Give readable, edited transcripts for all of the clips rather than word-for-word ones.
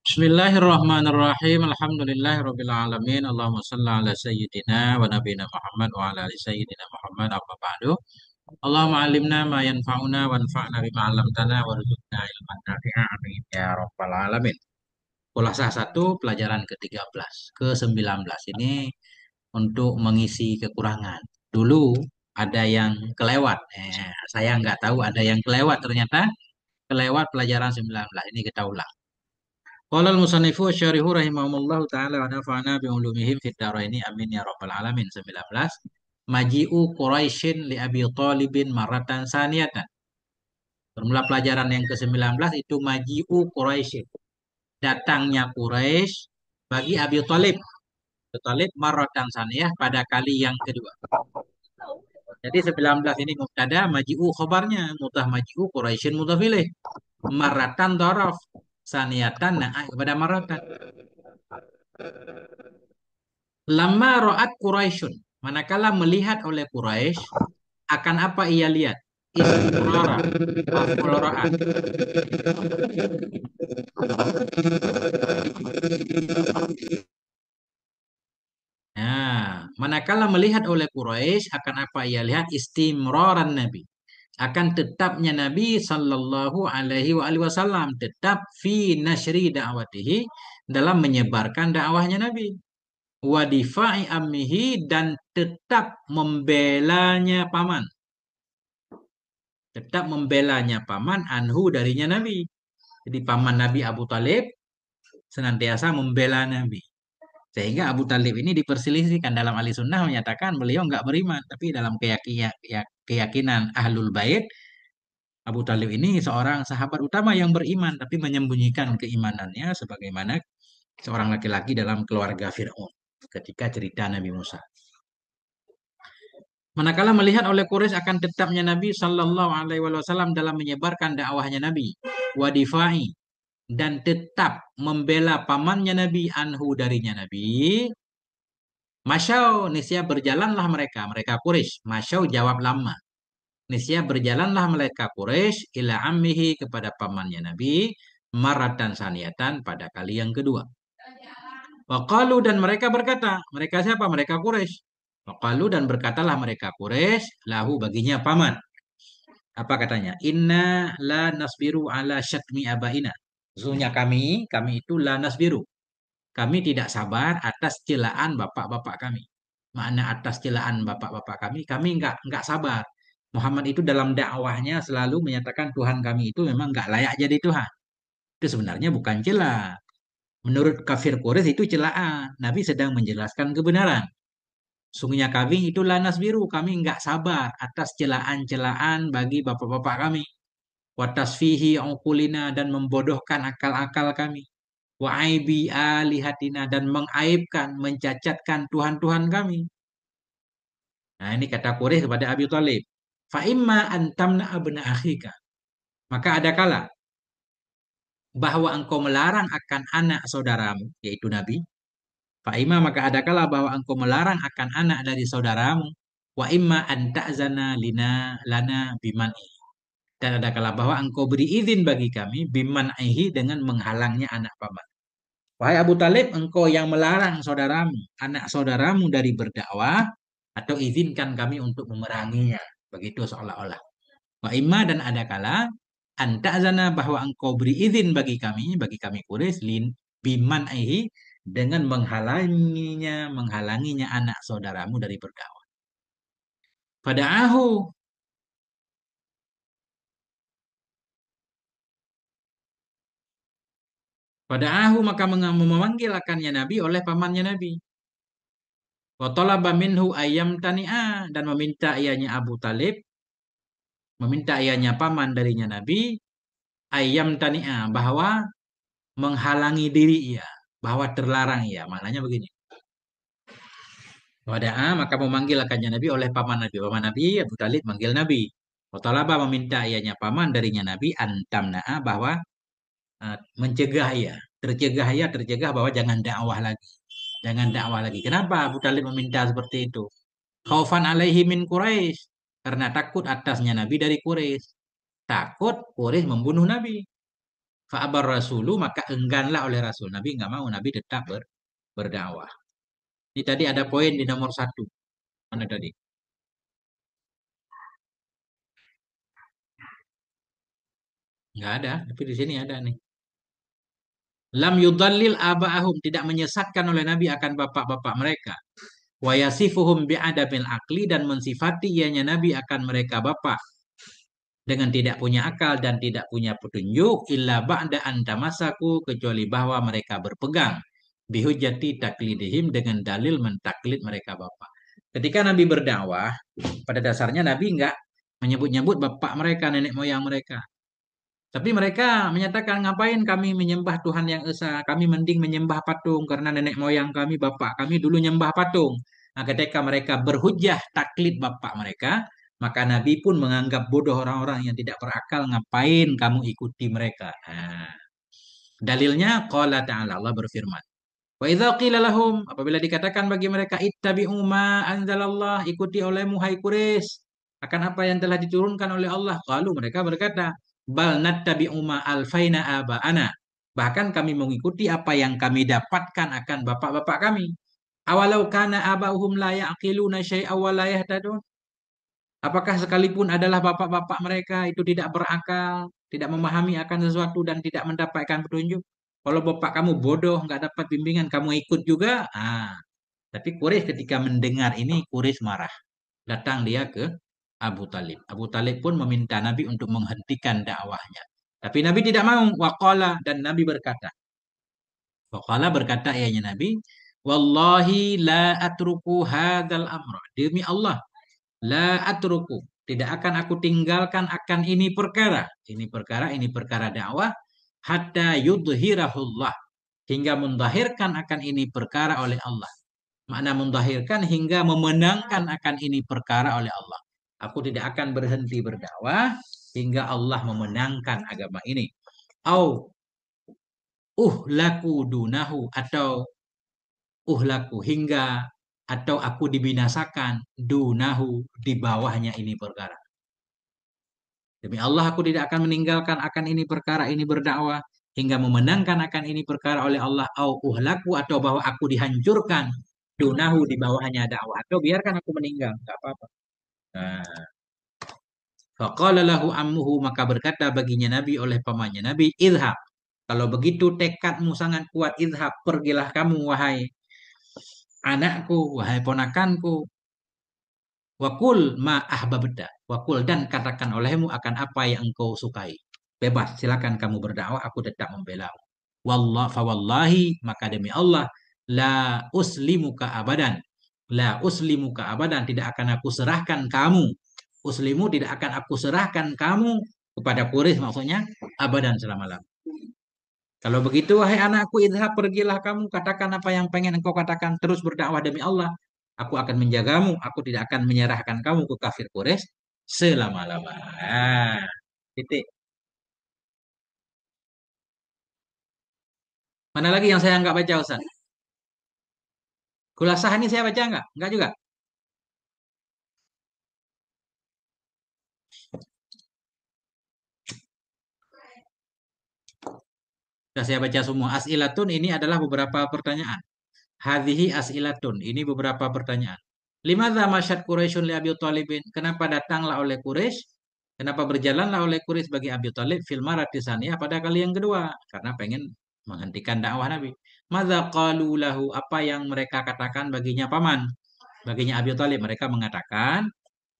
Bismillahirrahmanirrahim. Alhamdulillahirabbil alamin. Allahumma shalli ala sayyidina wa nabiyina Muhammad wa ala ali sayyidina Muhammad amma ba'du. Allahumma alimna ma yanfa'una wanfa'na bima 'allamtana warzuqna ilman nafi'a amin ya rabbal alamin. Khulasan satu pelajaran ke-13, ke-19 ini untuk mengisi kekurangan. Dulu ada yang kelewat. Saya nggak tahu ada yang kelewat, ternyata kelewat pelajaran 19. Ini kita ulang. Qala al-musannifu syarihu rahimahumullahu taala wa nafa'ana bi ulumihim fid dharaini amin ya rabbal alamin. 19. Maji'u Quraisyin li Abi Thalibin maratan saniyatan. Bermula pelajaran yang ke-19 itu maji'u Quraisyin. Datangnya Quraisy bagi Abi Thalib. Abi Thalib maratan saniyah pada kali yang kedua. Jadi 19 ini mubtada, maji'u khobarnya, mutah maji'u Quraisyin mudhaf ilaih. Maratan dhorof, saniyatan na'a kepada maratan. Lama ro'at Quraisyun. Manakala melihat oleh Quraisy, akan apa ia lihat? Istimrara. Maf'ul ra'at. Nah, manakala melihat oleh Quraisy, akan apa ia lihat? Istimraran Nabi. Akan tetapnya Nabi Sallallahu Alaihi Wasallam. Tetap fi nashri da'watihi. Dalam menyebarkan dakwahnya Nabi. Wadifa'i ammihi. Dan tetap membelanya paman. Tetap membelanya paman anhu darinya Nabi. Jadi paman Nabi Abu Talib senantiasa membela Nabi. Sehingga Abu Talib ini diperselisihkan dalam ahli sunnah menyatakan beliau nggak beriman. Tapi dalam keyakinan Ahlul Bait, Abu Talib ini seorang sahabat utama yang beriman. Tapi menyembunyikan keimanannya sebagaimana seorang laki-laki dalam keluarga Fir'aun. Ketika cerita Nabi Musa. Manakala melihat oleh Quraisy akan tetapnya Nabi Sallallahu Alaihi Wasallam dalam menyebarkan dakwahnya Nabi, wadifai dan tetap membela pamannya Nabi anhu darinya Nabi. Masyau nisya berjalanlah mereka Quraisy. Masyau jawab lama. Nisya berjalanlah mereka Quraisy ila ammihi kepada pamannya Nabi maratan saniyatan pada kali yang kedua. Waqalu dan mereka berkata, mereka siapa? Mereka Quraisy. Waqalu dan berkatalah mereka Quraisy lahu baginya paman. Apa katanya? Inna la nasbiru ala syatmi abaina. Sesungguhnya kami itu la nasbiru. Kami tidak sabar atas celaan bapak-bapak kami. Makna atas celaan bapak-bapak kami enggak sabar. Muhammad itu dalam dakwahnya selalu menyatakan Tuhan kami itu memang enggak layak jadi Tuhan. Itu sebenarnya bukan cela. Menurut kafir Quraisy itu celaan. Nabi sedang menjelaskan kebenaran. Sungguhnya kami itu lanas biru. Kami enggak sabar atas celaan-celaan bagi bapak-bapak kami. Watasfihi uqulina dan membodohkan akal-akal kami. Wa aibi alihatina dan mengaibkan, mencacatkan Tuhan-Tuhan kami. Nah, ini kata Quraisy kepada Abi Thalib. Fa imma antamna abna akhika. Maka ada kala bahwa engkau melarang akan anak saudaramu, yaitu Nabi. Fa imma maka ada kala bahwa engkau melarang akan anak dari saudaramu. Wa imma anta'zana lana biman. Dan ada kala bahwa engkau beri izin bagi kami biman dengan menghalangnya anak paman. Wahai Abu Talib, engkau yang melarang saudaramu, anak saudaramu dari berdakwah, atau izinkan kami untuk memeranginya. Begitu seolah-olah. Wa imma dan ada kala, anta'zana bahwa engkau beri izin bagi kami Quraisy, biman dengan menghalanginya anak saudaramu dari berdakwah. Fada'ahu, Fada'ahu maka memanggil akannya Nabi oleh pamannya Nabi. Wa talaba minhu ayam tani'a dan meminta ianya Abu Talib, meminta ianya paman darinya Nabi, ayam tani'a bahwa menghalangi diri ia, bahwa terlarang ia. Maknanya begini. Wada'a maka memanggil akannya Nabi oleh paman Nabi. Paman Nabi Abu Talib manggil Nabi. Wa talaba meminta ianya paman darinya Nabi antamna'a bahwa mencegah ia, tercegah bahwa jangan dakwah lagi. Jangan dakwah lagi. Kenapa Abu Talib meminta seperti itu? Khaufan alaihi min Quraisy. Karena takut atasnya Nabi dari Quraisy. Takut Quraisy membunuh Nabi. Fa'abar rasulu maka engganlah oleh Rasul. Nabi nggak mau, Nabi tetap berdakwah. Ini tadi ada poin di nomor satu. Mana tadi? Nggak ada, tapi di sini ada nih. Lam yudallil aba'ahum, tidak menyesatkan oleh Nabi akan bapak-bapak mereka. Wa yasifuhum bi'adabil akli, dan mensifati ianya Nabi akan mereka bapak dengan tidak punya akal dan tidak punya petunjuk, illa ba'da antamasaku, kecuali bahwa mereka berpegang bihujati taklidihim, dengan dalil mentaklid mereka bapak. Ketika Nabi berdakwah, pada dasarnya Nabi enggak menyebut-nyebut bapak mereka, nenek moyang mereka. Tapi mereka menyatakan, ngapain kami menyembah Tuhan yang esa? Kami mending menyembah patung karena nenek moyang kami, bapak kami dulu nyembah patung. Nah, ketika mereka berhujjah taklid bapak mereka, maka Nabi pun menganggap bodoh orang-orang yang tidak berakal. Ngapain kamu ikuti mereka? Nah, dalilnya qala ta'ala, Allah berfirman. Wa idza qila lahum, apabila dikatakan bagi mereka, ittabi'u ma anzalallah, ikuti olehmu hai Quraisy akan apa yang telah diturunkan oleh Allah. Lalu mereka berkata, bal nattabi'u ma alfaina aba'ana. Bahkan kami mengikuti apa yang kami dapatkan akan bapak-bapak kami. Awalau kana aba'uhum la ya'qiluna syai'a wa la yahtadun. Apakah sekalipun adalah bapak-bapak mereka itu tidak berakal, tidak memahami akan sesuatu dan tidak mendapatkan petunjuk. Kalau bapak kamu bodoh, nggak dapat bimbingan, kamu ikut juga. Tapi Quraisy ketika mendengar ini, Quraisy marah. Datang dia ke Abu Talib. Abu Talib pun meminta Nabi untuk menghentikan dakwahnya. Tapi Nabi tidak mau. Waqala, dan Nabi berkata. Waqala berkata ianya Nabi, Wallahi la atruku hadal amra. Demi Allah, la atruku. Tidak akan aku tinggalkan akan ini perkara dakwah. Hatta yudhirahullah. Hingga mendahirkan akan ini perkara oleh Allah. Makna mendahirkan hingga memenangkan akan ini perkara oleh Allah. Aku tidak akan berhenti berdakwah hingga Allah memenangkan agama ini. Au uhlaku dunahu, atau uhlaku hingga, atau aku dibinasakan dunahu, di bawahnya ini perkara. Demi Allah, aku tidak akan meninggalkan akan ini perkara ini berdakwah hingga memenangkan akan ini perkara oleh Allah. Au uhlaku, atau bahwa aku dihancurkan dunahu, di bawahnya dakwah, atau biarkan aku meninggal, nggak apa-apa. Nah, faqala lahu ammuhu, maka berkata baginya Nabi oleh pamannya Nabi, idhab. Kalau begitu tekadmu sangat kuat, idhab, pergilah kamu wahai anakku, wahai ponakanku. Wakul ma ahbabda. Wakul, dan katakan olehmu akan apa yang engkau sukai. Bebas, silakan kamu berdakwah, aku tetap membela. Fawallahi, maka demi Allah, la uslimuka abadan. La uslimuka abadan, tidak akan aku serahkan kamu. Uslimu, tidak akan aku serahkan kamu kepada Quraisy, maksudnya abadan, selama-lamanya. Kalau begitu, wahai anakku, idhab, pergilah kamu, katakan apa yang pengen engkau katakan, terus berdakwah demi Allah. Aku akan menjagamu, aku tidak akan menyerahkan kamu ke kafir Quraisy selama-lamanya. Titik. Mana lagi yang saya nggak baca, Ustaz? Kulasah ini saya baca nggak? Nggak juga. Sudah saya baca semua. As'ilatun, ini adalah beberapa pertanyaan. Hadhihi as'ilatun, ini beberapa pertanyaan. Limadza masyad Quraisyun li Abi Thalibin? Kenapa datanglah oleh Quraisy? Kenapa berjalanlah oleh Quraisy bagi Abi Thalib fil marati saniyah, pada kali yang kedua? Karena pengen menghentikan dakwah Nabi. Madza qalu lahu? Apa yang mereka katakan baginya paman? Baginya Abi Thalib, mereka mengatakan,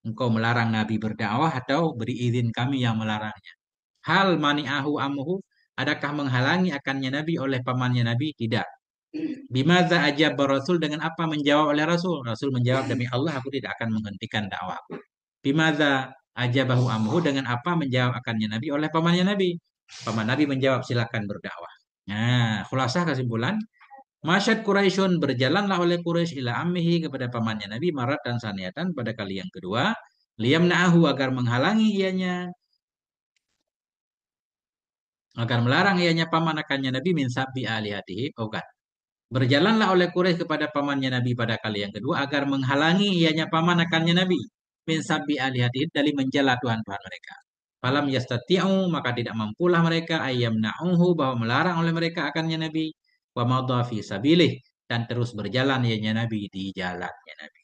engkau melarang Nabi berdakwah atau beri izin kami yang melarangnya. Hal mani'ahu amuhu? Adakah menghalangi akannya Nabi oleh pamannya Nabi? Tidak. Bimaza ajab Rasul, dengan apa menjawab oleh Rasul? Rasul menjawab, demi Allah aku tidak akan menghentikan dakwahku. Bimaza ajabahu amhu, dengan apa menjawab akannya Nabi oleh pamannya Nabi? Paman Nabi menjawab, silakan berdakwah. Nah, khulasah kesimpulan, Masyad Quraisyun, berjalanlah oleh Quraisy ila ammihi, kepada pamannya Nabi, marat dan saniatan, pada kali yang kedua, liyamna'ahu, agar menghalangi ianya, agar melarang ianya paman akannya Nabi, min sabbi alihatihi. Oh, bukan. Berjalanlah oleh Quraisy kepada pamannya Nabi pada kali yang kedua, agar menghalangi ianya paman akannya Nabi, min sabbi alihatid, dari menjela Tuhan-Tuhan mereka. Falam yastati'u, maka tidak mampulah mereka ayam na'uhu, bahwa melarang oleh mereka akannya Nabi. Wa madha fi sabilih, dan terus berjalan ya Nabi di jalannya Nabi.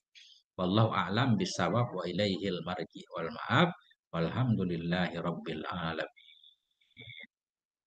Wallahu a'lam bisawab wa ilaihil marji wal ma'ab. Walhamdulillahi rabbil alamin.